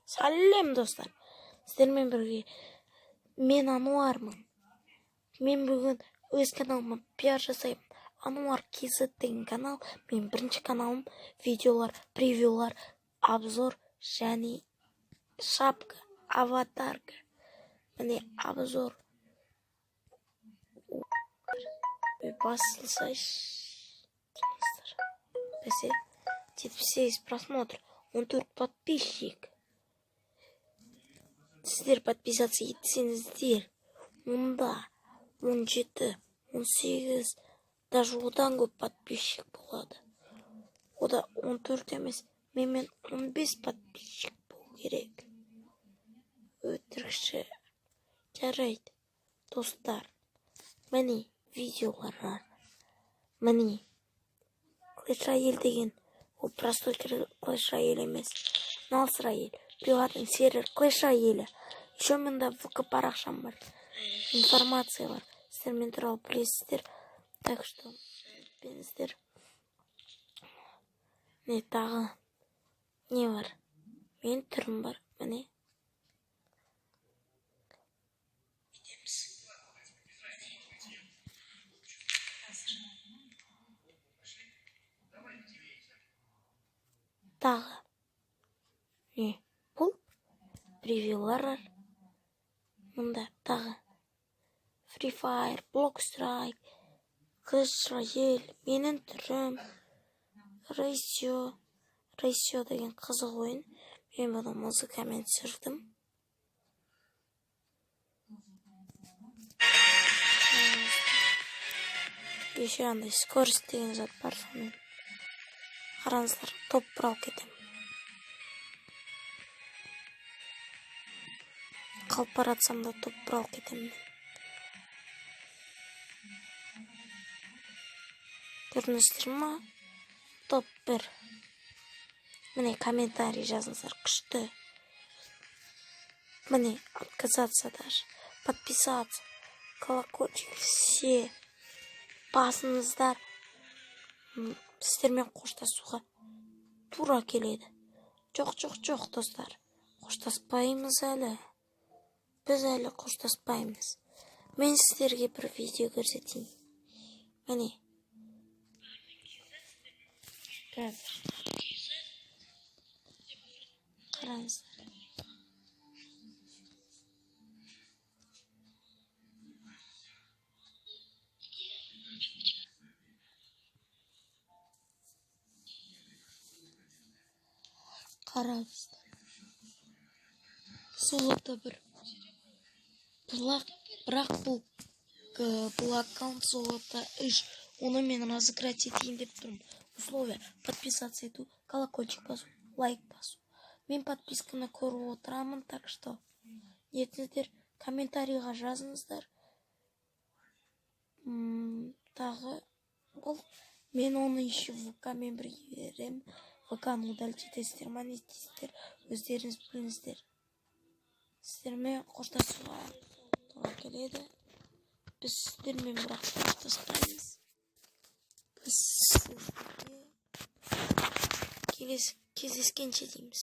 Сәлем достар. Сіздермен бірге мен Ануармын. Мен бүгін өз каналыма пиар жасаймын. Ануар KZ деген канал. Мен бірінші каналым видеолар, превьюлар, обзор және шапка, аватарка. Міне обзор. Басылсайшы. Бәсе, 78 просмотр, 14 подписчик. Сіздер подписаться етсеңіздер, онда 17, 18, даже одан көп подписчик болады. Ода 14 емес, менмен 15 подписчик болу керек. Өтірікші. Жарайды, достар. Міне видеолар бар. Міне Clash Royale деген, ол простой Clash Royale емес. Налс Royale, приватный сервер Clash Royale. Еще менде ВК парақшам бар. Информация бар. Сіздер мен туралы білесіздер. Так что, біліңіздер. Не тағы? Не бар? Мен түрім бар. Міне. Тағы. Не? Бұл превьюлар бар. Мұнда тағы. Free Fire, Block Strike, Clash Royale, менің түрім, Ratio деген қызық ойын. Мен бұны музыкамен түсірдім. Еще андай скорость деген зат бар сонымен. Қараңыздар, топ бұралып кетем. Қалып баратсам да топ бұралып кетем. Көрдіңіздер ма? Топ 1. Міне комментарий жазыңыздар, күшті. Міне отказаться даже, подписаться, колокольчик, все басыңыздар. Сіздермен қоштасуға тура келеді. Жоқ, достар. Қоштаспаймыз әлі. Біз әлі қоштаспаймыз. Мен сіздерге бір видео көрсетейін. Міне. Қараңыздар. Қараңыздар. Солықта бір бірақ бұл аккаунт солықта 3. Оны мен разыграть етейін деп тұрмын. Условия: подписаться ету, колокольчик басу, лайк басу. Мен подписканы көріп отырамын, так что ниетіңіздер комментарийға жазыңыздар. Тағы бұл. Мен оны еще ВК-мен бірге берем. ВК-ны удалить етесіздер, ма не етесіздер, өздеріңіз біліңіздер. Сіздермен қоштасуға тура келеді. Біз сіздермен бірақ қоштаспаймыз. Біз сіздерге кездескенше дейміз.